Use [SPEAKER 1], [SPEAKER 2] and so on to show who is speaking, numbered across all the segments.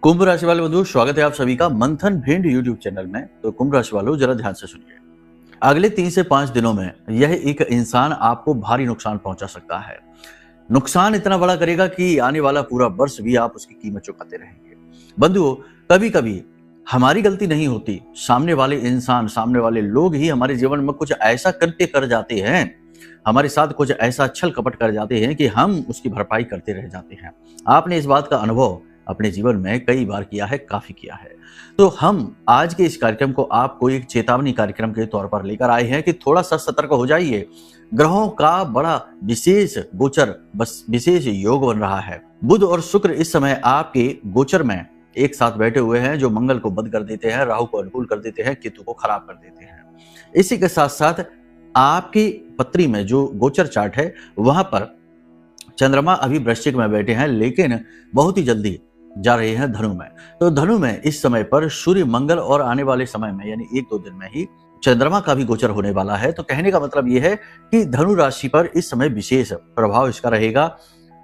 [SPEAKER 1] कुंभ राशि वाले बंधु, स्वागत है आप सभी का मंथन भिंड यूट्यूब चैनल में। तो कुंभ राशि वालों, जरा ध्यान से सुनिए। अगले 3 से 5 दिनों में यह एक इंसान आपको भारी नुकसान पहुंचा सकता है। नुकसान इतना बड़ा करेगा कि आने वाला पूरा वर्ष भी आप उसकी कीमत चुकाते रहेंगे। बंधुओं, कभी कभी हमारी गलती नहीं होती, सामने वाले इंसान, सामने वाले लोग ही हमारे जीवन में कुछ ऐसा कृत्य कर जाते हैं, हमारे साथ कुछ ऐसा छल कपट कर जाते हैं कि हम उसकी भरपाई करते रह जाते हैं। आपने इस बात का अनुभव अपने जीवन में कई बार किया है, काफी किया है। तो हम आज के इस कार्यक्रम को आपको एक चेतावनी कार्यक्रम के तौर पर लेकर आए हैं कि थोड़ा सा सतर्क हो जाइए। ग्रहों का बड़ा विशेष गोचर, बस विशेष योग बन रहा है। बुध और शुक्र इस समय आपके गोचर में एक साथ बैठे हुए हैं, जो मंगल को बद कर देते हैं, राहु को अनुकूल कर देते हैं, केतु को खराब कर देते हैं। इसी के साथ साथ आपकी पत्री में जो गोचर चार्ट है, वहां पर चंद्रमा अभी वृश्चिक में बैठे हैं, लेकिन बहुत ही जल्दी जा रहे हैं धनु में। तो धनु में इस समय पर सूर्य, मंगल और आने वाले समय में यानी 1-2 दिन में ही चंद्रमा का भी गोचर होने वाला है। तो कहने का मतलब यह है कि धनु राशि पर इस समय विशेष प्रभाव इसका रहेगा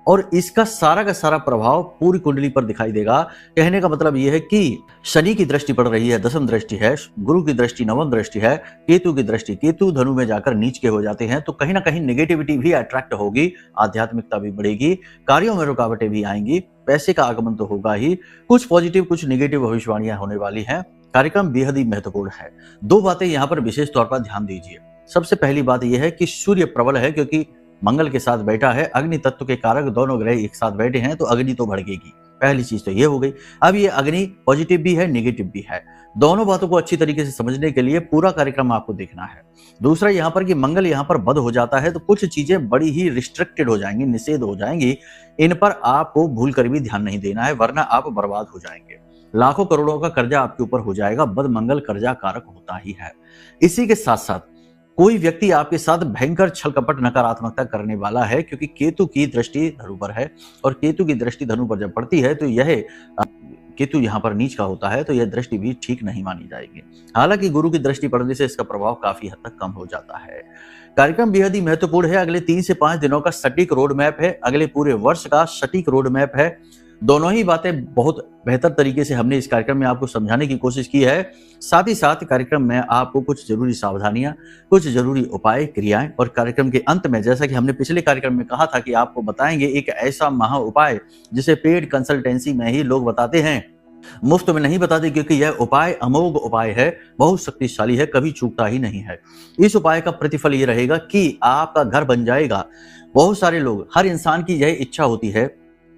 [SPEAKER 1] और इसका सारा का सारा प्रभाव पूरी कुंडली पर दिखाई देगा। कहने का मतलब यह है कि शनि की दृष्टि पड़ रही है, दसम दृष्टि है, गुरु की दृष्टि नवम दृष्टि है, केतु की दृष्टि, केतु धनु में जाकर नीच के हो जाते हैं। तो कहीं ना कहीं नेगेटिविटी भी अट्रैक्ट होगी, आध्यात्मिकता भी बढ़ेगी, कार्यों में रुकावटें भी आएंगी, पैसे का आगमन तो होगा ही, कुछ पॉजिटिव कुछ नेगेटिव भविष्यवाणियां होने वाली हैं। कार्यक्रम बेहद ही महत्वपूर्ण है। 2 बातें यहाँ पर विशेष तौर पर ध्यान दीजिए। सबसे पहली बात यह है कि सूर्य प्रबल है, क्योंकि मंगल के साथ बैठा है, अग्नि तत्व के कारक दोनों ग्रह एक साथ बैठे हैं, तो अग्नि तो भड़केगी। पहली चीज तो ये हो गई। अब ये अग्नि पॉजिटिव भी है, नेगेटिव भी है। दोनों बातों को अच्छी तरीके से समझने के लिए पूरा कार्यक्रम आपको देखना है। दूसरा यहाँ पर कि मंगल यहाँ पर बद हो जाता है, तो कुछ चीजें बड़ी ही रिस्ट्रिक्टेड हो जाएंगी, निषेध हो जाएंगी। इन पर आपको भूल कर भी ध्यान नहीं देना है, वरना आप बर्बाद हो जाएंगे। लाखों करोड़ों का कर्जा आपके ऊपर हो जाएगा। बद मंगल कर्जा कारक होता ही है। इसी के साथ साथ कोई व्यक्ति आपके साथ भयंकर छल कपट नकारात्मकता करने वाला है, क्योंकि केतु की दृष्टि धनु पर है और केतु की दृष्टि धनु पर जब पड़ती है तो यह केतु यहाँ पर नीच का होता है, तो यह दृष्टि भी ठीक नहीं मानी जाएगी। हालांकि गुरु की दृष्टि पड़ने से इसका प्रभाव काफी हद तक कम हो जाता है। कार्यक्रम बेहद ही महत्वपूर्ण है। अगले 3 से 5 दिनों का सटीक रोड मैप है, अगले पूरे वर्ष का सटीक रोड मैप है। दोनों ही बातें बहुत बेहतर तरीके से हमने इस कार्यक्रम में आपको समझाने की कोशिश की है। साथ ही साथ कार्यक्रम में आपको कुछ जरूरी सावधानियां, कुछ जरूरी उपाय, क्रियाएं और कार्यक्रम के अंत में, जैसा कि हमने पिछले कार्यक्रम में कहा था कि आपको बताएंगे एक ऐसा महा उपाय जिसे पेड कंसल्टेंसी में ही लोग बताते हैं, मुफ्त में नहीं बताते, क्योंकि यह उपाय अमोघ उपाय है, बहुत शक्तिशाली है, कभी चूकता ही नहीं है। इस उपाय का प्रतिफल ये रहेगा कि आपका घर बन जाएगा। बहुत सारे लोग, हर इंसान की यह इच्छा होती है,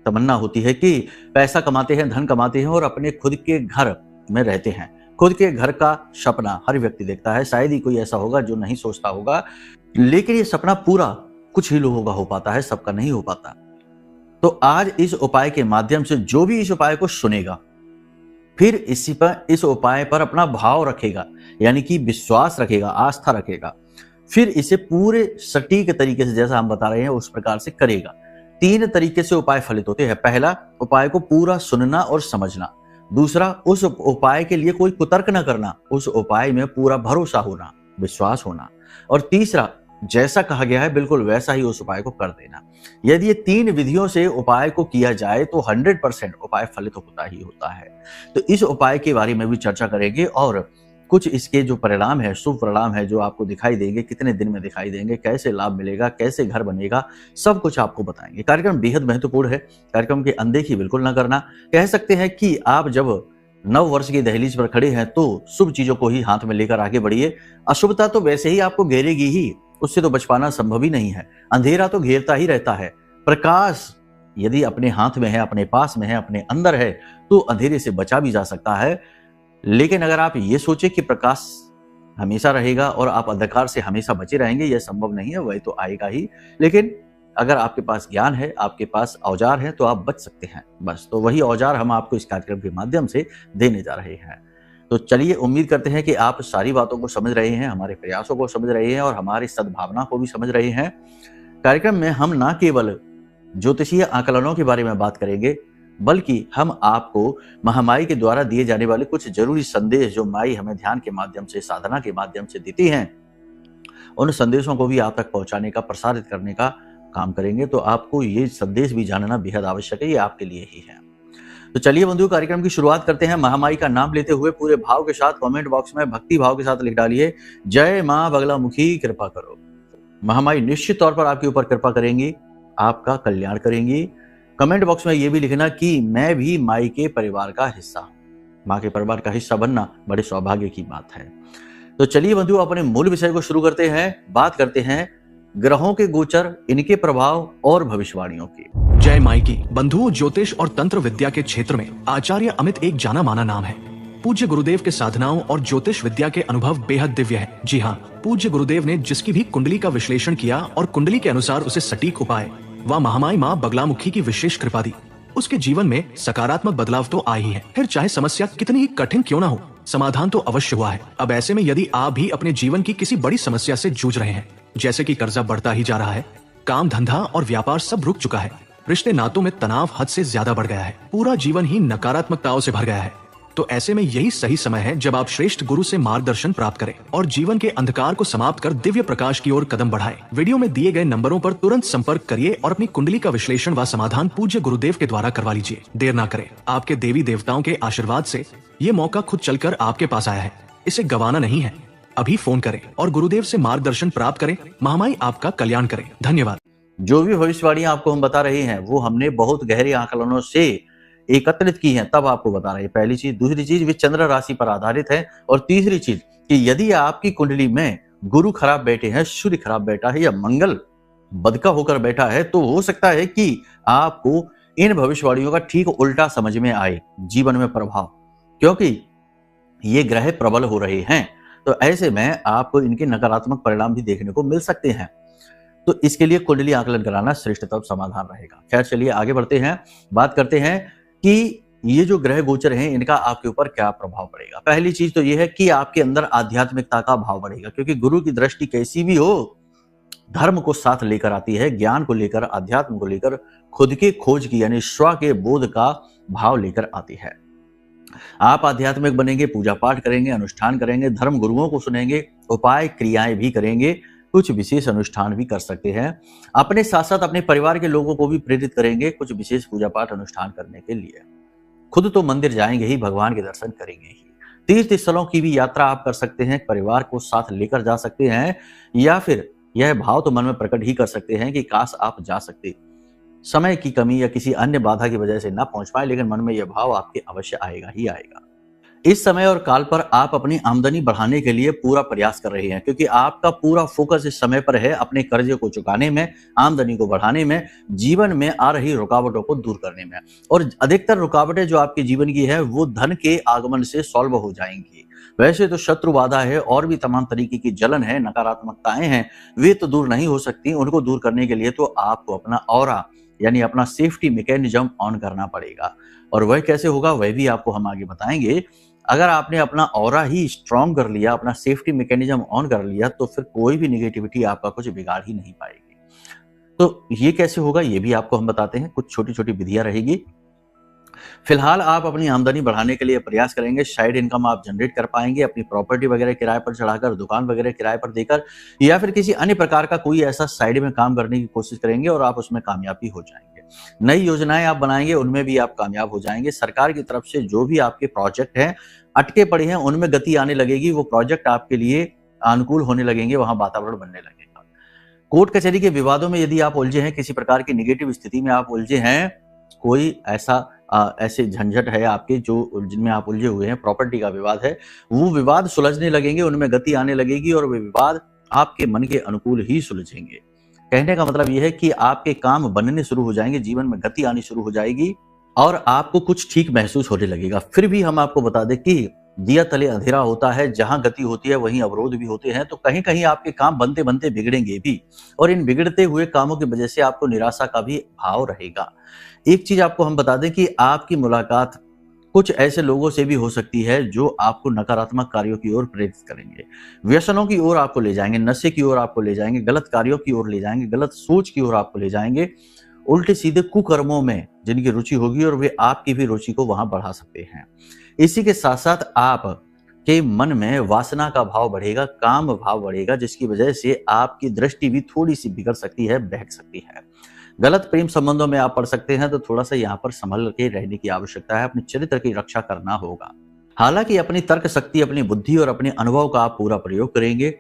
[SPEAKER 1] तमन्ना होती है कि पैसा कमाते हैं, धन कमाते हैं और अपने खुद के घर में रहते हैं। खुद के घर का सपना हर व्यक्ति देखता है, शायद ही कोई ऐसा होगा जो नहीं सोचता होगा, लेकिन ये सपना पूरा कुछ ही लोगों का हो पाता है, सबका नहीं हो पाता। तो आज इस उपाय के माध्यम से जो भी इस उपाय को सुनेगा, फिर इस उपाय पर अपना भाव रखेगा, यानी कि विश्वास रखेगा, आस्था रखेगा, फिर इसे पूरे सटीक तरीके से, जैसा हम बता रहे हैं उस प्रकार से करेगा। 3 तरीके से उपाय फलित होते हैं। पहला, उपाय को पूरा सुनना और समझना। दूसरा, उस उपाय के लिए कोई कुतर्क न करना, उस उपाय में पूरा भरोसा होना, विश्वास होना। और तीसरा, जैसा कहा गया है बिल्कुल वैसा ही उस उपाय को कर देना। यदि ये 3 विधियों से उपाय को किया जाए तो 100% उपाय फलित होता ही होता है। तो इस उपाय के बारे में भी चर्चा करेंगे और कुछ इसके जो परिणाम है, शुभ परिणाम है जो आपको दिखाई देंगे, कितने दिन में दिखाई देंगे, कैसे लाभ मिलेगा, कैसे घर बनेगा, सब कुछ आपको बताएंगे। कार्यक्रम बेहद महत्वपूर्ण है। कार्यक्रम की अनदेखी बिल्कुल ना करना। कह सकते हैं कि आप जब नव वर्ष की दहलीज पर खड़े हैं तो शुभ चीजों को ही हाथ में लेकर आगे बढ़िए। अशुभता तो वैसे ही आपको घेरेगी ही, उससे तो बच पाना संभव ही नहीं है। अंधेरा तो घेरता ही रहता है। प्रकाश यदि अपने हाथ में है, अपने पास में है, अपने अंदर है, तो अंधेरे से बचा भी जा सकता है। लेकिन अगर आप ये सोचे कि प्रकाश हमेशा रहेगा और आप अंधकार से हमेशा बचे रहेंगे, यह संभव नहीं है। वही तो आएगा ही, लेकिन अगर आपके पास ज्ञान है, आपके पास औजार है, तो आप बच सकते हैं। बस तो वही औजार हम आपको इस कार्यक्रम के माध्यम से देने जा रहे हैं। तो चलिए, उम्मीद करते हैं कि आप सारी बातों को समझ रहे हैं, हमारे प्रयासों को समझ रहे हैं और हमारी सद्भावना को भी समझ रहे हैं। कार्यक्रम में हम न केवल ज्योतिषीय आकलनों के बारे में बात करेंगे, बल्कि हम आपको महामाई के द्वारा दिए जाने वाले कुछ जरूरी संदेश जो माई हमें ध्यान के माध्यम से, साधना के माध्यम से देती हैं, उन संदेशों को भी आप तक पहुंचाने का, प्रसारित करने का काम करेंगे। तो आपको ये संदेश भी जानना बेहद आवश्यक है, ये आपके लिए ही है। तो चलिए बंधु, कार्यक्रम की शुरुआत करते हैं। महामाई का नाम लेते हुए पूरे भाव के साथ कमेंट बॉक्स में भक्ति भाव के साथ लिख डालिए, जय मां बगलामुखी कृपा करो। महामाई निश्चित तौर पर आपके ऊपर कृपा करेंगी, आपका कल्याण करेंगी। कमेंट बॉक्स में ये भी लिखना कि मैं भी माई के परिवार का हिस्सा हूं। माँ के परिवार का हिस्सा बनना बड़े सौभाग्य की बात है। तो चलिए बंधु, अपने मूल विषय को शुरू करते हैं। बात करते हैं ग्रहों के गोचर, इनके प्रभाव और भविष्यवाणियों की।
[SPEAKER 2] जय माई की। बंधुओं, ज्योतिष और तंत्र विद्या के क्षेत्र में आचार्य अमित एक जाना माना नाम है। पूज्य गुरुदेव के साधनाओं और ज्योतिष विद्या के अनुभव बेहद दिव्य है। जी हाँ, पूज्य गुरुदेव ने जिसकी भी कुंडली का विश्लेषण किया और कुंडली के अनुसार उसे सटीक उपाय व महामाई माँ बगलामुखी की विशेष कृपा दी, उसके जीवन में सकारात्मक बदलाव तो आ ही है। फिर चाहे समस्या कितनी ही कठिन क्यों ना हो, समाधान तो अवश्य हुआ है। अब ऐसे में यदि आप भी अपने जीवन की किसी बड़ी समस्या से जूझ रहे हैं, जैसे कि कर्जा बढ़ता ही जा रहा है, काम धंधा और व्यापार सब रुक चुका है, रिश्ते नातों में तनाव हद से ज्यादा बढ़ गया है, पूरा जीवन ही नकारात्मकताओं से भर गया है, तो ऐसे में यही सही समय है जब आप श्रेष्ठ गुरु से मार्गदर्शन प्राप्त करें और जीवन के अंधकार को समाप्त कर दिव्य प्रकाश की ओर कदम बढ़ाएं। वीडियो में दिए गए नंबरों पर तुरंत संपर्क करिए और अपनी कुंडली का विश्लेषण व समाधान पूज्य गुरुदेव के द्वारा करवा लीजिए। देर ना करें, आपके देवी देवताओं के आशीर्वाद से ये मौका खुद चलकर आपके पास आया है, इसे गंवाना नहीं है। अभी फोन करें और गुरुदेव से मार्गदर्शन प्राप्त करें। महामाई आपका कल्याण करें। धन्यवाद।
[SPEAKER 1] जो भी भविष्यवाणियां आपको हम बता रहे हैं वो हमने बहुत गहरे आकलनों से एकत्रित की हैं, तब आपको बता रहे हैं। पहली चीज। दूसरी चीज, वे चंद्र राशि पर आधारित है। और तीसरी चीज कि यदि आपकी कुंडली में गुरु खराब बैठे हैं, सूर्य खराब बैठा है या मंगल बदका होकर बैठा है, तो हो सकता है कि आपको इन भविष्यवाणियों का ठीक उल्टा समझ में आए जीवन में प्रभाव, क्योंकि ये ग्रह प्रबल हो रहे हैं। तो ऐसे में आपको इनके नकारात्मक परिणाम भी देखने को मिल सकते हैं। तो इसके लिए कुंडली आकलन कराना श्रेष्ठतम समाधान रहेगा। खैर, चलिए आगे बढ़ते हैं। बात करते हैं कि ये जो ग्रह गोचर हैं, इनका आपके ऊपर क्या प्रभाव पड़ेगा। पहली चीज तो ये है कि आपके अंदर आध्यात्मिकता का भाव बढ़ेगा, क्योंकि गुरु की दृष्टि कैसी भी हो, धर्म को साथ लेकर आती है, ज्ञान को लेकर, अध्यात्म को लेकर, खुद के खोज की यानी स्व के बोध का भाव लेकर आती है। आप आध्यात्मिक बनेंगे, पूजा पाठ करेंगे, अनुष्ठान करेंगे, धर्म गुरुओं को सुनेंगे, उपाय क्रियाएं भी करेंगे, कुछ विशेष अनुष्ठान भी कर सकते हैं। अपने साथ साथ अपने परिवार के लोगों को भी प्रेरित करेंगे कुछ विशेष पूजा पाठ अनुष्ठान करने के लिए। खुद तो मंदिर जाएंगे ही, भगवान के दर्शन करेंगे ही। तीर्थ स्थलों की भी यात्रा आप कर सकते हैं, परिवार को साथ लेकर जा सकते हैं, या फिर यह भाव तो मन में प्रकट ही कर सकते हैं कि काश आप जा सकते। समय की कमी या किसी अन्य बाधा की वजह से ना पहुंच पाए, लेकिन मन में यह भाव आपके अवश्य आएगा ही आएगा। इस समय और काल पर आप अपनी आमदनी बढ़ाने के लिए पूरा प्रयास कर रहे हैं, क्योंकि आपका पूरा फोकस इस समय पर है अपने कर्जे को चुकाने में, आमदनी को बढ़ाने में, जीवन में आ रही रुकावटों को दूर करने में। और अधिकतर रुकावटें जो आपके जीवन की है वो धन के आगमन से सॉल्व हो जाएंगी। वैसे तो शत्रु बाधा है और भी तमाम तरीके की जलन है, नकारात्मकताएं हैं, वे तो दूर नहीं हो सकती। उनको दूर करने के लिए तो आपको अपना ऑरा यानी अपना सेफ्टी मैकेनिज्म ऑन करना पड़ेगा। और वह कैसे होगा, वह भी आपको हम आगे बताएंगे। अगर आपने अपना ऑरा ही स्ट्रॉन्ग कर लिया, अपना सेफ्टी मैकेनिज्म ऑन कर लिया, तो फिर कोई भी निगेटिविटी आपका कुछ बिगाड़ ही नहीं पाएगी। तो ये कैसे होगा, ये भी आपको हम बताते हैं। कुछ छोटी छोटी विधियां रहेगी। फिलहाल आप अपनी आमदनी बढ़ाने के लिए प्रयास करेंगे, साइड इनकम आप जनरेट कर पाएंगे, अपनी प्रॉपर्टी वगैरह किराए पर चढ़ाकर, दुकान वगैरह किराए पर देकर, या फिर किसी अन्य प्रकार का कोई ऐसा साइड में काम करने की कोशिश करेंगे और आप उसमें कामयाब भी हो जाएंगे। नई योजनाएं आप बनाएंगे, उनमें भी आप कामयाब हो जाएंगे। सरकार की तरफ से जो भी आपके प्रोजेक्ट हैं, अटके पड़े हैं, उनमें गति आने लगेगी। वो प्रोजेक्ट आपके लिए अनुकूल होने लगेंगे, वहां वातावरण बनने लगेगा। कोर्ट कचहरी के विवादों में यदि आप उलझे हैं, किसी प्रकार की निगेटिव स्थिति में आप उलझे हैं, कोई ऐसे झंझट है आपके जो जिनमें आप उलझे हुए हैं, प्रॉपर्टी का विवाद है, वो विवाद सुलझने लगेंगे, उनमें गति आने लगेगी और वे विवाद आपके मन के अनुकूल ही सुलझेंगे। कहने का मतलब यह है कि आपके काम बनने शुरू हो जाएंगे, जीवन में गति आनी शुरू हो जाएगी और आपको कुछ ठीक महसूस होने लगेगा। फिर भी हम आपको बता दें कि दिया तले अंधेरा होता है, जहां गति होती है वहीं अवरोध भी होते हैं। तो कहीं कहीं आपके काम बनते बनते बिगड़ेंगे भी, और इन बिगड़ते हुए कामों की वजह से आपको निराशा का भी भाव रहेगा। एक चीज आपको हम बता दें कि आपकी मुलाकात कुछ ऐसे लोगों से भी हो सकती है जो आपको नकारात्मक कार्यों की ओर प्रेरित करेंगे, व्यसनों की ओर आपको ले जाएंगे, नशे की ओर आपको ले जाएंगे, गलत कार्यों की ओर ले जाएंगे, गलत सोच की ओर आपको ले जाएंगे, उल्टे सीधे कुकर्मों में जिनकी रुचि होगी, और वे आपकी भी रुचि को वहां बढ़ा सकते हैं। इसी के साथ साथ आप के मन में वासना का भाव बढ़ेगा, काम भाव बढ़ेगा, जिसकी वजह से आपकी दृष्टि भी थोड़ी सी बिगड़ सकती है, बहक सकती है। गलत प्रेम संबंधों में आप पड़ सकते हैं, तो थोड़ा सा यहाँ पर संभल के रहने की आवश्यकता है, अपने चरित्र की रक्षा करना होगा। हालांकि अपनी तर्क शक्ति, अपनी बुद्धि और अपने अनुभव का आप पूरा प्रयोग करेंगे।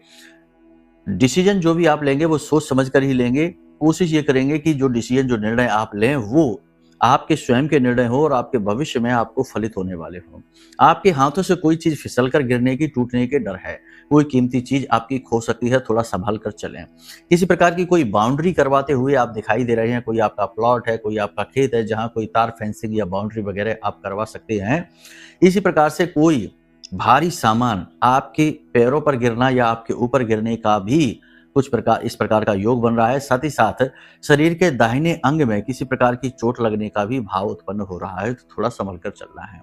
[SPEAKER 1] डिसीजन जो भी आप लेंगे वो सोच समझ कर ही लेंगे। कोशिश ये करेंगे कि जो डिसीजन, जो निर्णय आप लें वो आपके स्वयं के निर्णय हो और आपके भविष्य में आपको फलित होने वाले हो। आपके हाथों से कोई चीज फिसल कर गिरने की, टूटने के डर है। कोई कीमती चीज आपकी खो सकती है, थोड़ा संभल कर चलें। किसी प्रकार की कोई बाउंड्री करवाते हुए आप दिखाई दे रहे हैं, कोई आपका प्लॉट है, कोई आपका खेत है जहां कोई तार फेंसिंग या बाउंड्री वगैरह आप करवा सकते हैं। इसी प्रकार से कोई भारी सामान आपके पैरों पर गिरना या आपके ऊपर गिरने का भी इस प्रकार का योग बन रहा है। साथ ही साथ शरीर के दाहिने अंग में किसी प्रकार की चोट लगने का भी भाव उत्पन्न हो रहा है, तो थोड़ा संभल कर चलना है।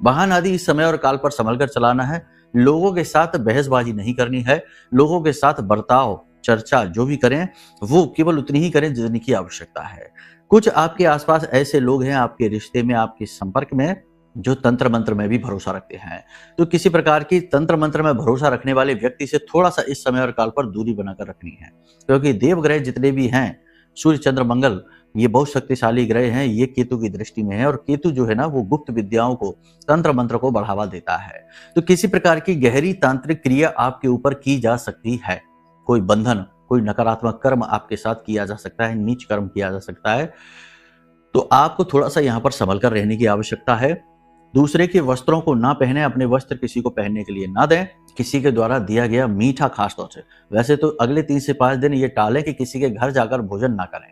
[SPEAKER 1] वाहन आदि इस समय और काल पर संभल कर चलाना है। लोगों के साथ बहसबाजी नहीं करनी है। लोगों के साथ बर्ताव, चर्चा जो भी करें वो केवल उतनी ही करें जितनी की आवश्यकता है। कुछ आपके आसपास ऐसे लोग हैं, आपके रिश्ते में, आपके संपर्क में, जो तंत्र मंत्र में भी भरोसा रखते हैं। तो किसी प्रकार की तंत्र मंत्र में भरोसा रखने वाले व्यक्ति से थोड़ा सा इस समय और काल पर दूरी बनाकर रखनी है, क्योंकि देवग्रह जितने भी हैं, सूर्य, चंद्र, मंगल, ये बहुत शक्तिशाली ग्रह हैं। ये केतु की दृष्टि में है और केतु जो है ना वो गुप्त विद्याओं को, तंत्र मंत्र को बढ़ावा देता है। तो किसी प्रकार की गहरी तांत्रिक क्रिया आपके ऊपर की जा सकती है। कोई बंधन, कोई नकारात्मक कर्म आपके साथ किया जा सकता है, नीच कर्म किया जा सकता है। तो आपको थोड़ा सा यहाँ पर संभल कर रहने की आवश्यकता है। दूसरे के वस्त्रों को ना पहने, अपने वस्त्र किसी को पहनने के लिए ना दें। किसी के द्वारा दिया गया मीठा खास तौर से, वैसे तो अगले 3 से 5 दिन ये टालें कि किसी के घर जाकर भोजन ना करें।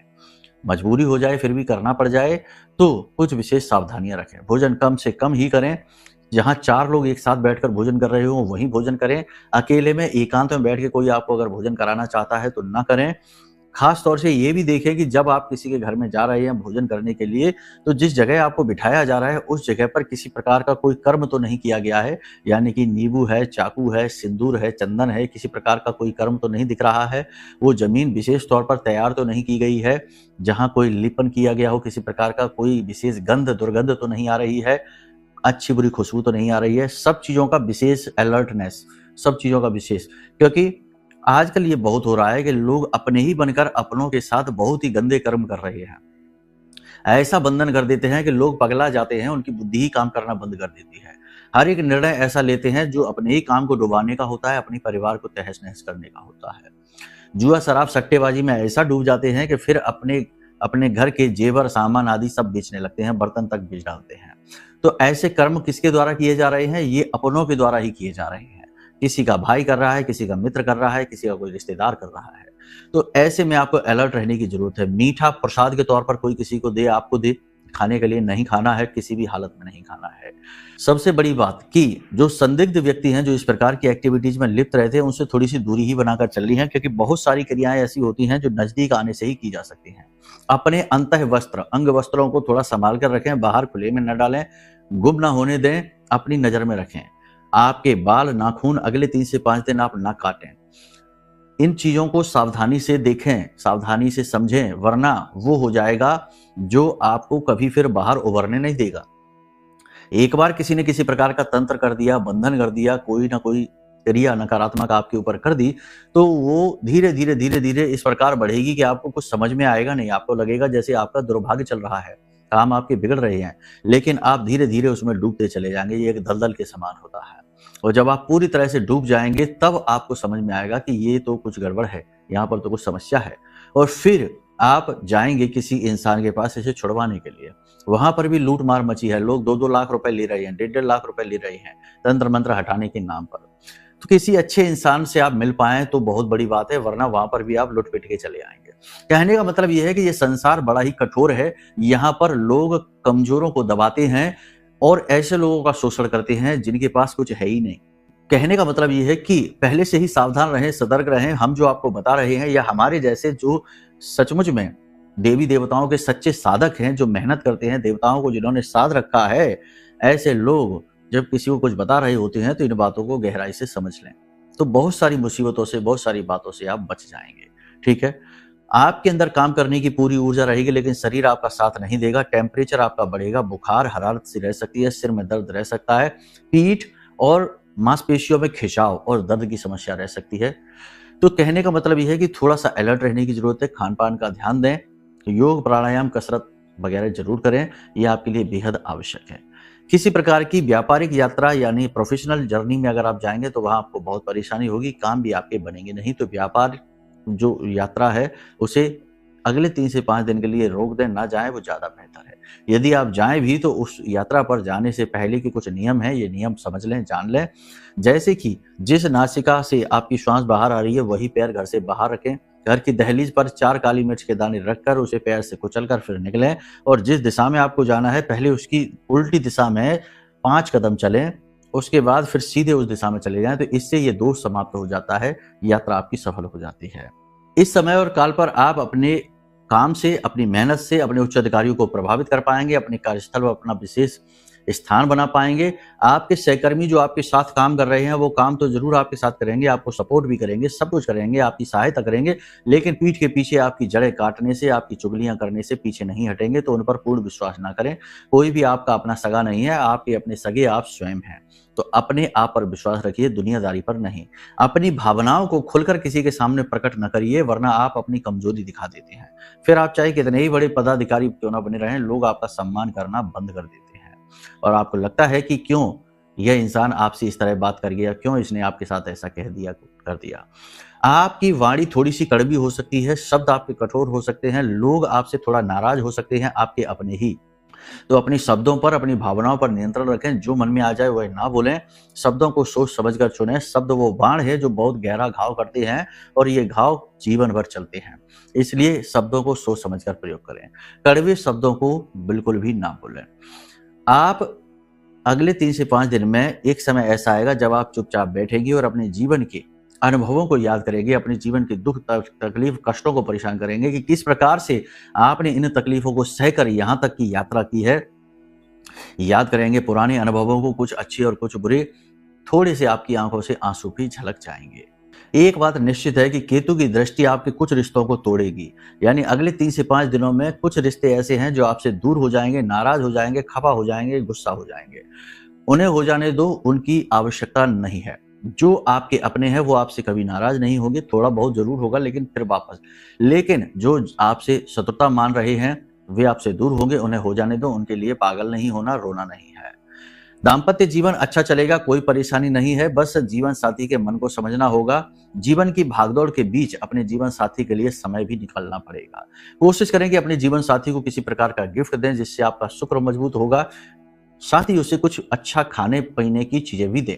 [SPEAKER 1] मजबूरी हो जाए, फिर भी करना पड़ जाए तो कुछ विशेष सावधानियां रखें। भोजन कम से कम ही करें। जहां 4 लोग एक साथ बैठकर भोजन कर रहे हो वहीं भोजन करें। अकेले में एकांत में बैठ के कोई आपको अगर भोजन कराना चाहता है तो ना करें। खास तौर से ये भी देखें कि जब आप किसी के घर में जा रहे हैं भोजन करने के लिए, तो जिस जगह आपको बिठाया जा रहा है उस जगह पर किसी प्रकार का कोई कर्म तो नहीं किया गया है, यानी कि नींबू है, चाकू है, सिंदूर है, चंदन है, किसी प्रकार का कोई कर्म तो नहीं दिख रहा है। वो जमीन विशेष तौर पर तैयार तो नहीं की गई है जहां कोई लिपन किया गया हो, किसी प्रकार का कोई विशेष गंध, दुर्गंध तो नहीं आ रही है, अच्छी बुरी खुशबू तो नहीं आ रही है। सब चीजों का विशेष अलर्टनेस, सब चीजों का विशेष, क्योंकि आजकल ये बहुत हो रहा है कि लोग अपने ही बनकर अपनों के साथ बहुत ही गंदे कर्म कर रहे हैं। ऐसा बंधन कर देते हैं कि लोग पगला जाते हैं, उनकी बुद्धि ही काम करना बंद कर देती है। हर एक निर्णय ऐसा लेते हैं जो अपने ही काम को डुबाने का होता है, अपने परिवार को तहस नहस करने का होता है। जुआ, शराब, सट्टेबाजी में ऐसा डूब जाते हैं कि फिर अपने घर के जेवर, सामान आदि सब बेचने लगते हैं, बर्तन तक बेच डालते हैं। तो ऐसे कर्म किसके द्वारा किए जा रहे हैं? ये अपनों के द्वारा ही किए जा रहे हैं। किसी का भाई कर रहा है, किसी का मित्र कर रहा है, किसी का कोई रिश्तेदार कर रहा है। तो ऐसे में आपको अलर्ट रहने की जरूरत है। मीठा प्रसाद के तौर पर कोई किसी को दे, आपको दे, खाने के लिए नहीं खाना है, किसी भी हालत में नहीं खाना है। सबसे बड़ी बात कि जो संदिग्ध व्यक्ति हैं, जो इस प्रकार की एक्टिविटीज में लिप्त रहते हैं, उनसे थोड़ी सी दूरी ही बनाकर चलनी है, क्योंकि बहुत सारी क्रियाएं ऐसी होती हैं जो नजदीक आने से ही की जा सकती हैं। अपने अंतः वस्त्र, अंग वस्त्रों को थोड़ा संभाल कर रखें, बाहर खुले में न डालें, गुम ना होने दें, अपनी नजर में रखें। आपके बाल, नाखून अगले 3 से 5 दिन आप ना काटें। इन चीजों को सावधानी से देखें, सावधानी से समझें, वरना वो हो जाएगा जो आपको कभी फिर बाहर उभरने नहीं देगा। एक बार किसी ने किसी प्रकार का तंत्र कर दिया, बंधन कर दिया, कोई ना कोई क्रिया नकारात्मक आपके ऊपर कर दी, तो वो धीरे धीरे धीरे धीरे इस प्रकार बढ़ेगी कि आपको कुछ समझ में आएगा नहीं। आपको लगेगा जैसे आपका दुर्भाग्य चल रहा है, काम आपके बिगड़ रहे हैं, लेकिन आप धीरे धीरे उसमें डूबते चले जाएंगे। ये एक दलदल के समान होता है, और जब आप पूरी तरह से डूब जाएंगे तब आपको समझ में आएगा कि ये तो कुछ गड़बड़ है, यहाँ पर तो कुछ समस्या है। और फिर आप जाएंगे किसी इंसान के पास इसे छुड़वाने के लिए। वहां पर भी लूट मार मची है, लोग 2-2 लाख रुपए ले रहे हैं, 1.5 लाख रुपए ले रहे हैं तंत्र मंत्र हटाने के नाम पर। तो किसी अच्छे इंसान से आप मिल पाए तो बहुत बड़ी बात है, वरना वहां पर भी आप लुट पिट के चले आएंगे। कहने का मतलब यह है कि ये संसार बड़ा ही कठोर है। यहाँ पर लोग कमजोरों को दबाते हैं और ऐसे लोगों का शोषण करते हैं जिनके पास कुछ है ही नहीं। कहने का मतलब यह है कि पहले से ही सावधान रहें, सतर्क रहें। हम जो आपको बता रहे हैं या हमारे जैसे जो सचमुच में देवी देवताओं के सच्चे साधक हैं, जो मेहनत करते हैं, देवताओं को जिन्होंने साध रखा है, ऐसे लोग जब किसी को कुछ बता रहे होते हैं तो इन बातों को गहराई से समझ लें, तो बहुत सारी मुसीबतों से, बहुत सारी बातों से आप बच जाएंगे। ठीक है, आपके अंदर काम करने की पूरी ऊर्जा रहेगी, लेकिन शरीर आपका साथ नहीं देगा। टेम्परेचर आपका बढ़ेगा, बुखार, हरारत सी रह सकती है, सिर में दर्द रह सकता है, पीठ और मांसपेशियों में खिंचाव और दर्द की समस्या रह सकती है। तो कहने का मतलब यह है कि थोड़ा सा अलर्ट रहने की जरूरत है, खान पान का ध्यान दें, योग, प्राणायाम, कसरत वगैरह जरूर करें, यह आपके लिए बेहद आवश्यक है। किसी प्रकार की व्यापारिक यात्रा यानी प्रोफेशनल जर्नी में अगर आप जाएंगे तो वहां आपको बहुत परेशानी होगी, काम भी आपके बनेंगे नहीं। तो व्यापार जो यात्रा है उसे अगले 3 से 5 दिन के लिए रोक दें, ना जाएं, वो ज़्यादा बेहतर है। यदि आप जाएं भी तो उस यात्रा पर जाने से पहले के कुछ नियम हैं, ये नियम समझ लें, जान लें। जैसे कि जिस नासिका से आपकी श्वास बाहर आ रही है वही पैर घर से बाहर रखें। घर की दहलीज पर 4 काली मिर्च के दाने रखकर उसे पैर से कुचलकर फिर निकलें और जिस दिशा में आपको जाना है पहले उसकी उल्टी दिशा में 5 कदम चलें, उसके बाद फिर सीधे उस दिशा में चले जाएं। तो इससे ये दोष समाप्त हो जाता है, यात्रा आपकी सफल हो जाती है। इस समय और काल पर आप अपने काम से, अपनी मेहनत से अपने उच्च अधिकारियों को प्रभावित कर पाएंगे, अपने कार्यस्थल पर अपना विशेष स्थान बना पाएंगे। आपके सहकर्मी जो आपके साथ काम कर रहे हैं वो काम तो जरूर आपके साथ करेंगे, आपको सपोर्ट भी करेंगे, सब कुछ करेंगे, आपकी सहायता करेंगे, लेकिन पीठ के पीछे आपकी जड़ें काटने से, आपकी चुगलियां करने से पीछे नहीं हटेंगे। तो उन पर पूर्ण विश्वास ना करें। कोई भी आपका अपना सगा नहीं है, आपके अपने सगे आप स्वयं हैं। तो अपने आप पर विश्वास रखिए, दुनियादारी पर नहीं। अपनी भावनाओं को खुलकर किसी के सामने प्रकट न करिए, वरना आप अपनी कमजोरी दिखा देते हैं। फिर आप चाहे कितने ही बड़े पदाधिकारी क्यों ना बने रहें, लोग आपका सम्मान करना बंद कर देते हैं और आपको लगता है कि क्यों यह इंसान आपसे इस तरह बात कर गया, क्यों इसने आपके साथ ऐसा कह दिया, कर दिया। आपकी वाणी थोड़ी सी कड़वी हो सकती है, शब्द आपके कठोर हो सकते हैं, लोग आपसे थोड़ा नाराज हो सकते हैं, आपके अपने ही। तो अपने शब्दों पर, अपनी भावनाओं पर नियंत्रण रखें। जो मन में आ जाए वह ना बोलें, शब्दों को सोच समझकर चुनें। शब्द वो बाण है जो बहुत गहरा घाव करते हैं और ये घाव जीवन भर चलते हैं, इसलिए शब्दों को सोच समझकर प्रयोग करें। कड़वे शब्दों को बिल्कुल भी ना बोलें। आप अगले 3 से 5 दिन में एक समय ऐसा आएगा जब आप चुपचाप बैठेंगे और अपने जीवन के अनुभवों को याद करेंगे, अपने जीवन के दुख, तकलीफ, कष्टों को परेशान करेंगे कि किस प्रकार से आपने इन तकलीफों को सहकर यहां तक की यात्रा की है। याद करेंगे पुराने अनुभवों को, कुछ अच्छे और कुछ बुरे। थोड़े से आपकी आंखों से आंसू भी झलक जाएंगे। एक बात निश्चित है कि केतु की दृष्टि आपके कुछ रिश्तों को तोड़ेगी, यानी अगले 3 से 5 दिनों में कुछ रिश्ते ऐसे हैं जो आपसे दूर हो जाएंगे, नाराज हो जाएंगे, खफा हो जाएंगे, गुस्सा हो जाएंगे। उन्हें हो जाने दो, उनकी आवश्यकता नहीं है। जो आपके अपने हैं वो आपसे कभी नाराज नहीं होंगे, थोड़ा बहुत जरूर होगा लेकिन फिर वापस। लेकिन जो आपसे शत्रुता मान रहे हैं वे आपसे दूर होंगे, उन्हें हो जाने दो। उनके लिए पागल नहीं होना, रोना नहीं है। दाम्पत्य जीवन अच्छा चलेगा, कोई परेशानी नहीं है, बस जीवन साथी के मन को समझना होगा। जीवन की भागदौड़ के बीच अपने जीवन साथी के लिए समय भी निकालना पड़ेगा। कोशिश करें कि अपने जीवन साथी को किसी प्रकार का गिफ्ट दें जिससे आपका शुक्र मजबूत होगा। साथ ही उसे कुछ अच्छा खाने पीने की चीजें भी दें।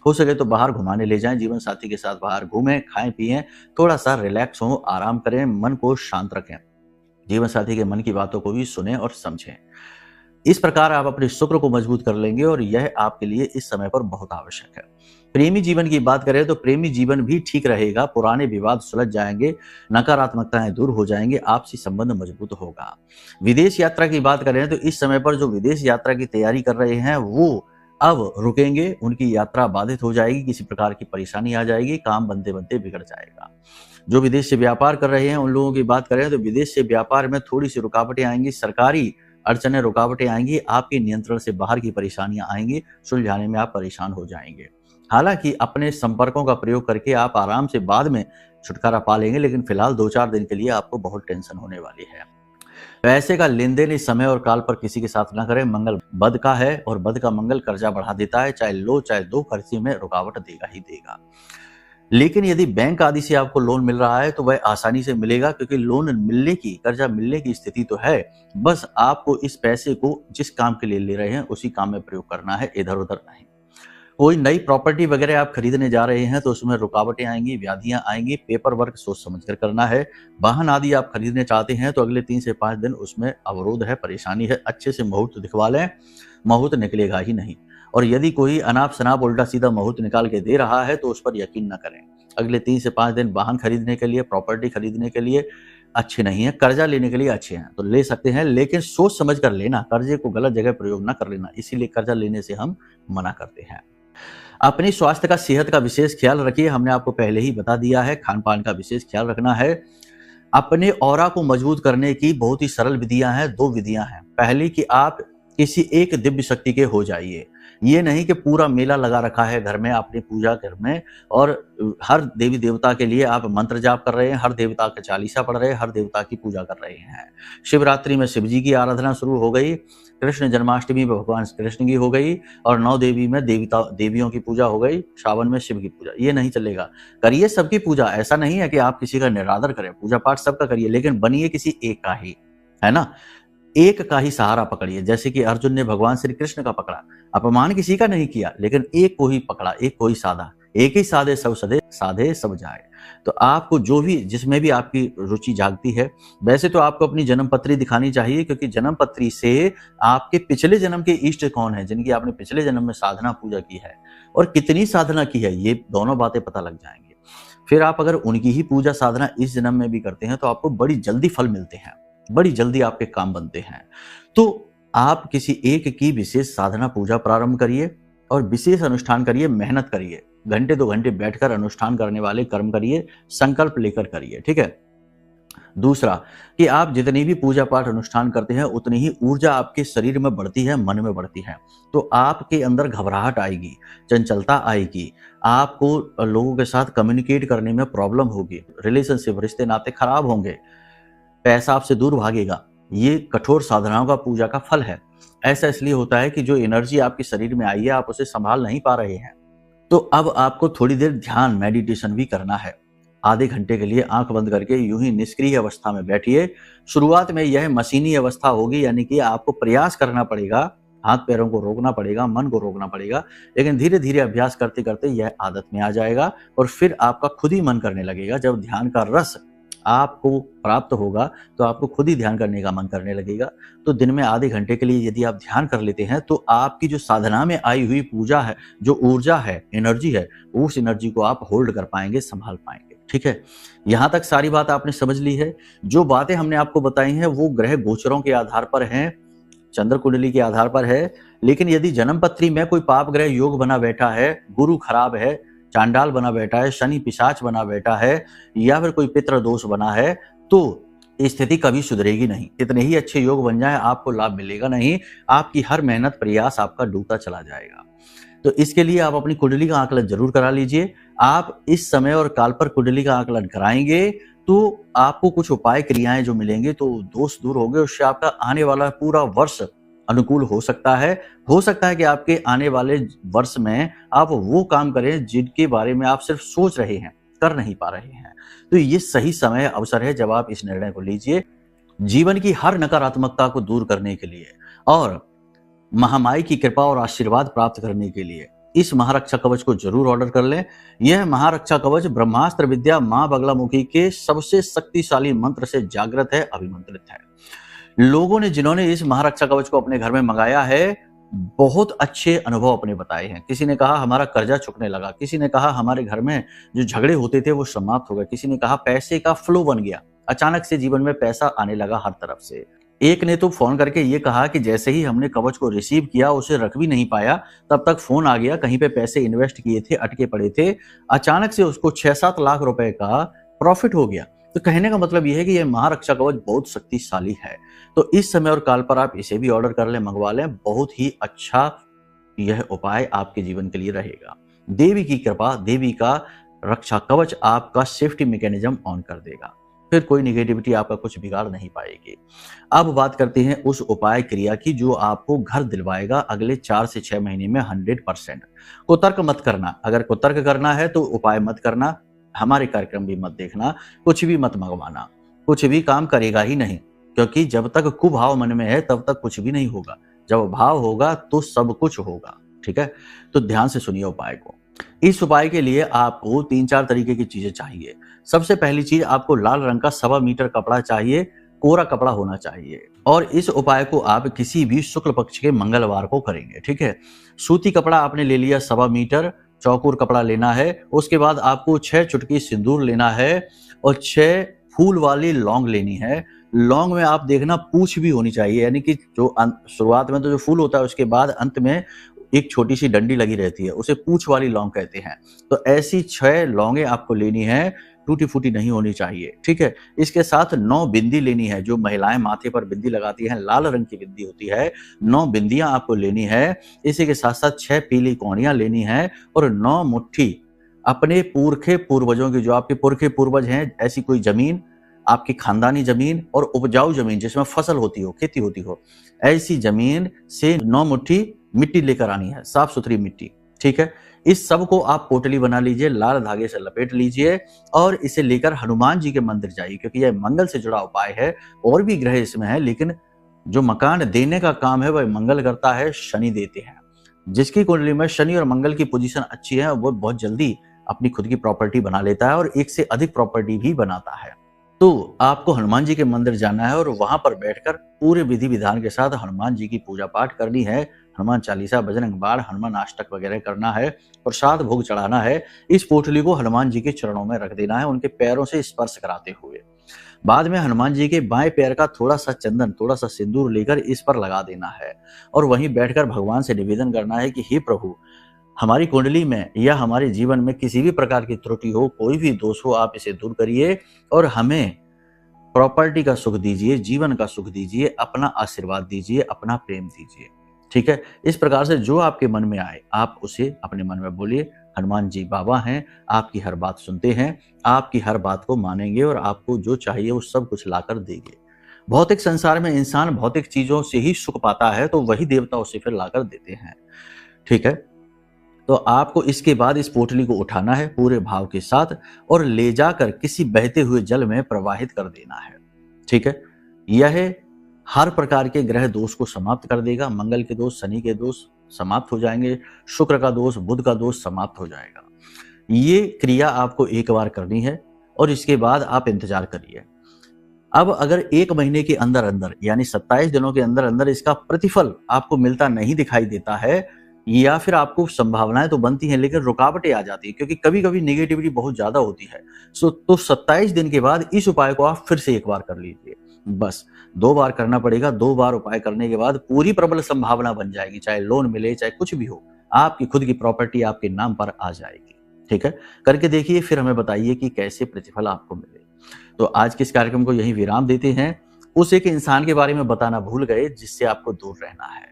[SPEAKER 1] हो सके तो बाहर घुमाने ले जाएं, जीवन साथी के साथ बाहर घूमें, खाएं पिएं, थोड़ा सा रिलैक्स हो, आराम करें, मन को शांत रखें। जीवन साथी के मन की बातों को भी सुनें और समझें। इस प्रकार आप अपने शुक्र को मजबूत कर लेंगे और यह आपके लिए इस समय पर बहुत आवश्यक है। प्रेमी जीवन की बात करें तो प्रेमी जीवन भी ठीक रहेगा। पुराने विवाद सुलझ जाएंगे, नकारात्मकताएं दूर हो जाएंगे, आपसी संबंध मजबूत होगा। विदेश यात्रा की बात करें तो इस समय पर जो विदेश यात्रा की तैयारी कर रहे हैं वो अब रुकेंगे, उनकी यात्रा बाधित हो जाएगी, किसी प्रकार की परेशानी आ जाएगी, काम बनते बनते बिगड़ जाएगा। जो विदेश से व्यापार कर रहे हैं उन लोगों की बात करें तो विदेश से व्यापार में थोड़ी सी रुकावटें आएंगी, सरकारी अड़चने, रुकावटें आएंगी, आपके नियंत्रण से बाहर की परेशानियां आएंगी, सुलझाने में आप परेशान हो जाएंगे। हालांकि अपने संपर्कों का प्रयोग करके आप आराम से बाद में छुटकारा पा लेंगे, लेकिन फिलहाल 2-4 दिन के लिए आपको बहुत टेंशन होने वाली है। पैसे का लेन देन इस समय और काल पर किसी के साथ न करें। मंगल बद का है और बद का मंगल कर्जा बढ़ा देता है, चाहे लो चाहे दो, कर्जे में रुकावट देगा ही देगा। लेकिन यदि बैंक आदि से आपको लोन मिल रहा है तो वह आसानी से मिलेगा, क्योंकि लोन मिलने की, कर्जा मिलने की स्थिति तो है। बस आपको इस पैसे को जिस काम के लिए ले रहे हैं उसी काम में प्रयोग करना है, इधर उधर नहीं। कोई नई प्रॉपर्टी वगैरह आप खरीदने जा रहे हैं तो उसमें रुकावटें आएंगी, व्याधियां आएंगी, पेपर वर्क सोच समझकर करना है। वाहन आदि आप खरीदने चाहते हैं तो अगले 3 से 5 दिन उसमें अवरोध है, परेशानी है। अच्छे से मुहूर्त दिखवा लें, मुहूर्त निकलेगा ही नहीं। और यदि कोई अनाप शनाप उल्टा सीधा मुहूर्त निकाल के दे रहा है तो उस पर यकीन न करें। अगले 3 से 5 दिन वाहन खरीदने के लिए, प्रॉपर्टी खरीदने के लिए अच्छे नहीं है, कर्जा लेने के लिए अच्छे हैं तो ले सकते हैं, लेकिन सोच समझ कर लेना, कर्जे को गलत जगह प्रयोग न कर लेना, इसीलिए कर्जा लेने से हम मना करते हैं। अपनी स्वास्थ्य का, सेहत का विशेष ख्याल रखिए, हमने आपको पहले ही बता दिया है। खान पान का विशेष ख्याल रखना है। अपने ऑरा को मजबूत करने की बहुत ही सरल विधियां हैं, 2 विधियां हैं। पहली कि आप किसी एक दिव्य शक्ति के हो जाइए। ये नहीं कि पूरा मेला लगा रखा है घर में, अपनी पूजा घर में, और हर देवी देवता के लिए आप मंत्र जाप कर रहे हैं, हर देवता का चालीसा पढ़ रहे हैं, हर देवता की पूजा कर रहे हैं। शिवरात्रि में शिव जी की आराधना शुरू हो गई, कृष्ण जन्माष्टमी में भगवान कृष्ण की हो गई, और 9 देवी में देवियों की पूजा हो गई, सावन में शिव की पूजा। ये नहीं चलेगा। करिए सबकी पूजा, ऐसा नहीं है कि आप किसी का निरादर करें, पूजा पाठ सबका करिए, लेकिन बनिए किसी एक का ही, है ना। एक का ही सहारा पकड़िए, जैसे कि अर्जुन ने भगवान श्री कृष्ण का पकड़ा, अपमान किसी का नहीं किया, लेकिन एक को ही पकड़ा, एक को ही साधा। एक ही साधे सब सदे, साधे सब जाए। तो आपको जो भी, जिसमें भी आपकी रुचि जागती है, वैसे तो आपको अपनी जन्म पत्री दिखानी चाहिए, क्योंकि जन्म पत्री से आपके पिछले जन्म के इष्ट कौन है, जिनकी आपने पिछले जन्म में साधना पूजा की है और कितनी साधना की है, ये दोनों बातें पता लग जाएंगे। फिर आप अगर उनकी ही पूजा साधना इस जन्म में भी करते हैं तो आपको बड़ी जल्दी फल मिलते हैं, बड़ी जल्दी आपके काम बनते हैं। तो आप किसी एक की विशेष साधना पूजा प्रारंभ करिए और विशेष अनुष्ठान करिए, मेहनत करिए, घंटे 2 घंटे बैठकर अनुष्ठान करने वाले कर्म करिए, संकल्प लेकर करिए, ठीक है। दूसरा कि आप जितनी भी पूजा पाठ अनुष्ठान करते हैं उतनी ही ऊर्जा आपके शरीर में बढ़ती है, मन में बढ़ती है। तो आपके अंदर घबराहट आएगी, चंचलता आएगी, आपको लोगों के साथ कम्युनिकेट करने में प्रॉब्लम होगी, रिलेशनशिप, रिश्ते नाते खराब होंगे, पैसा आपसे दूर भागेगा। ये कठोर साधनाओं का पूजा का फल है। ऐसा इसलिए होता है कि जो एनर्जी आपके शरीर में आई है आप उसे संभाल नहीं पा रहे हैं। तो अब आपको थोड़ी देर ध्यान, मेडिटेशन भी करना है। आधे घंटे के लिए आंख बंद करके यूं ही निष्क्रिय अवस्था में बैठिए। शुरुआत में यह मशीनी अवस्था होगी, यानी कि आपको प्रयास करना पड़ेगा, हाथ पैरों को रोकना पड़ेगा, मन को रोकना पड़ेगा, लेकिन धीरे धीरे अभ्यास करते करते यह आदत में आ जाएगा और फिर आपका खुद ही मन करने लगेगा। जब ध्यान का रस आपको प्राप्त होगा तो आपको खुद ही ध्यान करने का मन करने लगेगा। तो दिन में आधे घंटे के लिए यदि आप ध्यान कर लेते हैं तो आपकी जो साधना में आई हुई पूजा है, जो ऊर्जा है, एनर्जी है, उस एनर्जी को आप होल्ड कर पाएंगे, संभाल पाएंगे, ठीक है। यहां तक सारी बात आपने समझ ली है। जो बातें हमने आपको बताई हैं वो ग्रह गोचरों के आधार पर हैं, चंद्र कुंडली के आधार पर है। लेकिन यदि जन्म पत्री में कोई पाप ग्रह योग बना बैठा है, गुरु खराब है, चांडाल बना बैठा है, शनि पिशाच बना बैठा है, या फिर कोई पितृ दोष बना है, तो स्थिति कभी सुधरेगी नहीं। कितने ही अच्छे योग बन जाए आपको लाभ मिलेगा नहीं, आपकी हर मेहनत प्रयास आपका डूबता चला जाएगा। तो इसके लिए आप अपनी कुंडली का आकलन जरूर करा लीजिए। आप इस समय और काल पर कुंडली का आकलन कराएंगे तो आपको कुछ उपाय क्रियाएं जो मिलेंगे तो दोष दूर होंगे, उससे आपका आने वाला पूरा वर्ष अनुकूल हो सकता है। हो सकता है कि आपके आने वाले वर्ष में आप वो काम करें जिनके बारे में आप सिर्फ सोच रहे हैं, कर नहीं पा रहे हैं। तो ये सही समय, अवसर है जब आप इस निर्णय को लीजिए जीवन की हर नकारात्मकता को दूर करने के लिए और महामाई की कृपा और आशीर्वाद प्राप्त करने के लिए इस महारक्षा कवच को जरूर ऑर्डर कर लें। यह महारक्षा कवच ब्रह्मास्त्र विद्या मां बगलामुखी के सबसे शक्तिशाली मंत्र से जागृत है, अभिमंत्रित है। लोगों ने, जिन्होंने इस महारक्षा कवच को अपने घर में मंगाया है, बहुत अच्छे अनुभव अपने बताए हैं। किसी ने कहा हमारा कर्जा चुकने लगा, किसी ने कहा हमारे घर में जो झगड़े होते थे वो समाप्त हो गए, किसी ने कहा पैसे का फ्लो बन गया, अचानक से जीवन में पैसा आने लगा हर तरफ से। एक ने तो फोन करके ये कहा कि जैसे ही हमने कवच को रिसीव किया, उसे रख भी नहीं पाया, तब तक फोन आ गया, कहीं पे पैसे इन्वेस्ट किए थे, अटके पड़े थे, अचानक से उसको 6-7 लाख रुपए का प्रॉफिट हो गया। तो कहने का मतलब यह है कि यह महारक्षा कवच बहुत शक्तिशाली है। तो इस समय और काल पर आप इसे भी ऑर्डर कर लें, मंगवा लें, बहुत ही अच्छा यह उपाय आपके जीवन के लिए रहेगा। देवी की कृपा, देवी का रक्षा कवच आपका सेफ्टी मैकेनिज्म ऑन कर देगा, फिर कोई निगेटिविटी आपका कुछ बिगाड़ नहीं पाएगी। अब बात करते हैं उस उपाय क्रिया की जो आपको घर दिलवाएगा अगले 4 से 6 महीने में 100%। कुतर्क मत करना, अगर कुतर्क करना है तो उपाय मत करना, हमारे कार्यक्रम भी मत देखना, कुछ भी मत मंगवाना, कुछ भी काम करेगा ही नहीं, क्योंकि जब तक कुभाव मन में है तब तक कुछ भी नहीं होगा, जब भाव होगा तो सब कुछ होगा, ठीक है। तो ध्यान से सुनिए उपाय को। इस उपाय के लिए आपको 3-4 तरीके की चीजें चाहिए। सबसे पहली चीज, आपको लाल रंग का 1.25 मीटर कपड़ा चाहिए, कोरा कपड़ा होना चाहिए, और इस उपाय को आप किसी भी शुक्ल पक्ष के मंगलवार को करेंगे, ठीक है। सूती कपड़ा आपने ले लिया 1.25 मीटर, चौकोर कपड़ा लेना है, उसके बाद आपको 6 चुटकी सिंदूर लेना है और 6 फूल वाली लौंग लेनी है। लौंग में आप देखना पूंछ भी होनी चाहिए, यानी कि जो शुरुआत में तो जो फूल होता है उसके बाद अंत में एक छोटी सी डंडी लगी रहती है, उसे पूंछ वाली लौंग कहते हैं। तो ऐसी 6 लौंगे आपको लेनी है। टूटी फूटी नहीं होनी चाहिए, ठीक है। इसके साथ 9 बिंदी लेनी है। जो महिलाएं माथे पर बिंदी लगाती हैं, लाल रंग की बिंदी होती है, 9 बिंदियां आपको लेनी है। इसी के साथ साथ 6 पीली कौड़ियां लेनी है और 9 मुट्ठी अपने पुरखे पूर्वजों की, जो आपके पुरखे पूर्वज हैं, ऐसी कोई जमीन, आपकी खानदानी जमीन और उपजाऊ जमीन जिसमें फसल होती हो, खेती होती हो, ऐसी जमीन से 9 मुट्ठी मिट्टी लेकर आनी है, साफ सुथरी मिट्टी, ठीक है। इस सब को आप पोटली बना लीजिए, लाल धागे से लपेट लीजिए और इसे लेकर हनुमान जी के मंदिर जाइए, क्योंकि यह मंगल से जुड़ा उपाय है। और भी ग्रह इसमें है, लेकिन जो मकान देने का काम है वह मंगल करता है, शनि देते हैं। जिसकी कुंडली में शनि और मंगल की पोजीशन अच्छी है वो बहुत जल्दी अपनी खुद की प्रॉपर्टी बना लेता है और एक से अधिक प्रॉपर्टी भी बनाता है। तो आपको हनुमान जी के मंदिर जाना है और वहां पर बैठकर पूरे विधि विधान के साथ हनुमान जी की पूजा पाठ करनी है। हनुमान चालीसा, बजरंग बाण, हनुमान अष्टक वगैरह करना है, प्रसाद भोग चढ़ाना है। इस पोटली को हनुमान जी के चरणों में रख देना है, उनके पैरों से स्पर्श कराते हुए। बाद में हनुमान जी के बाएं पैर का थोड़ा सा चंदन, थोड़ा सा सिंदूर लेकर इस पर लगा देना है और वहीं बैठकर भगवान से निवेदन करना है कि हे प्रभु, हमारी कुंडली में या हमारे जीवन में किसी भी प्रकार की त्रुटि हो, कोई भी दोष हो, आप इसे दूर करिए और हमें प्रॉपर्टी का सुख दीजिए, जीवन का सुख दीजिए, अपना आशीर्वाद दीजिए, अपना प्रेम दीजिए, ठीक है। इस प्रकार से जो आपके मन में आए आप उसे अपने मन में बोलिए। हनुमान जी बाबा हैं, आपकी हर बात सुनते हैं, आपकी हर बात को मानेंगे और आपको जो चाहिए वो सब कुछ लाकर देंगे। भौतिक संसार में इंसान भौतिक चीजों से ही सुख पाता है, तो वही देवता उसे फिर लाकर देते हैं, ठीक है। तो आपको इसके बाद इस पोटली को उठाना है पूरे भाव के साथ और ले जाकर किसी बहते हुए जल में प्रवाहित कर देना है, ठीक है। यह हर प्रकार के ग्रह दोष को समाप्त कर देगा। मंगल के दोष, शनि के दोष समाप्त हो जाएंगे, शुक्र का दोष, बुध का दोष समाप्त हो जाएगा। ये क्रिया आपको एक बार करनी है और इसके बाद आप इंतजार करिए। अब अगर 1 महीने के अंदर अंदर यानी 27 दिनों के अंदर अंदर इसका प्रतिफल आपको मिलता नहीं दिखाई देता है, या फिर आपको संभावनाएं तो बनती हैं लेकिन रुकावटें आ जाती है, क्योंकि कभी कभी नेगेटिविटी बहुत ज्यादा होती है। तो 27 दिन के बाद इस उपाय को आप फिर से एक बार कर लीजिए। बस 2 बार करना पड़ेगा। 2 बार उपाय करने के बाद पूरी प्रबल संभावना बन जाएगी, चाहे लोन मिले चाहे कुछ भी हो, आपकी खुद की प्रॉपर्टी आपके नाम पर आ जाएगी, ठीक है। करके देखिए, फिर हमें बताइए कि कैसे प्रतिफल आपको मिले। तो आज के इस कार्यक्रम को यहीं विराम देते हैं। उस एक इंसान के बारे में बताना भूल गए जिससे आपको दूर रहना है।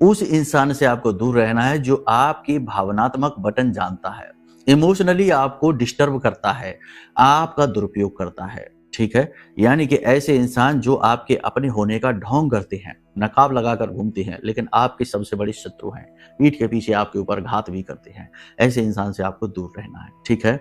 [SPEAKER 1] उस इंसान से आपको दूर रहना है जो आपकी भावनात्मक बटन जानता है, इमोशनली आपको डिस्टर्ब करता है, आपका दुरुपयोग करता है, ठीक है। यानी कि ऐसे इंसान जो आपके अपने होने का ढोंग करते हैं, नकाब लगाकर घूमते हैं, लेकिन आपके सबसे बड़ी शत्रु हैं, पीठ के पीछे आपके ऊपर घात भी करते हैं। ऐसे इंसान से आपको दूर रहना है, ठीक है।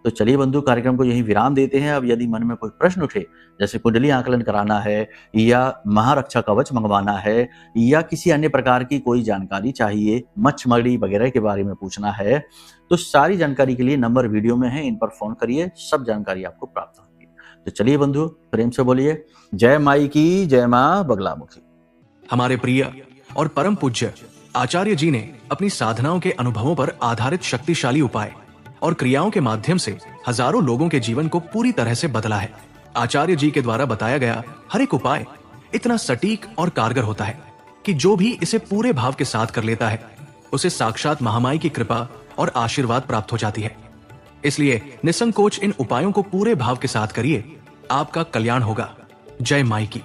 [SPEAKER 1] तो चलिए बंधु, कार्यक्रम को यहीं विराम देते हैं। अब यदि मन में कोई प्रश्न उठे, जैसे कुंडली आकलन कराना है या महारक्षा कवच मंगवाना है या किसी अन्य प्रकार की कोई जानकारी चाहिए, मच्छमड़ी वगैरह के बारे में पूछना है, तो सारी जानकारी के लिए नंबर वीडियो में है, इन पर फोन करिए, सब जानकारी आपको प्राप्त होगी। तो चलिए बंधु, प्रेम से बोलिए जय माई की, जय मां बगलामुखी।
[SPEAKER 2] हमारे प्रिय और परम पूज्य आचार्य जी ने अपनी साधनाओं के अनुभवों पर आधारित शक्तिशाली उपाय और क्रियाओं के माध्यम से हजारों लोगों के जीवन को पूरी तरह से बदला है। आचार्य जी के द्वारा बताया गया हर एक उपाय इतना सटीक और कारगर होता है कि जो भी इसे पूरे भाव के साथ कर लेता है उसे साक्षात महामाई की कृपा और आशीर्वाद प्राप्त हो जाती है। इसलिए निसंकोच इन उपायों को पूरे भाव के साथ करिए, आपका कल्याण होगा। जय माई की।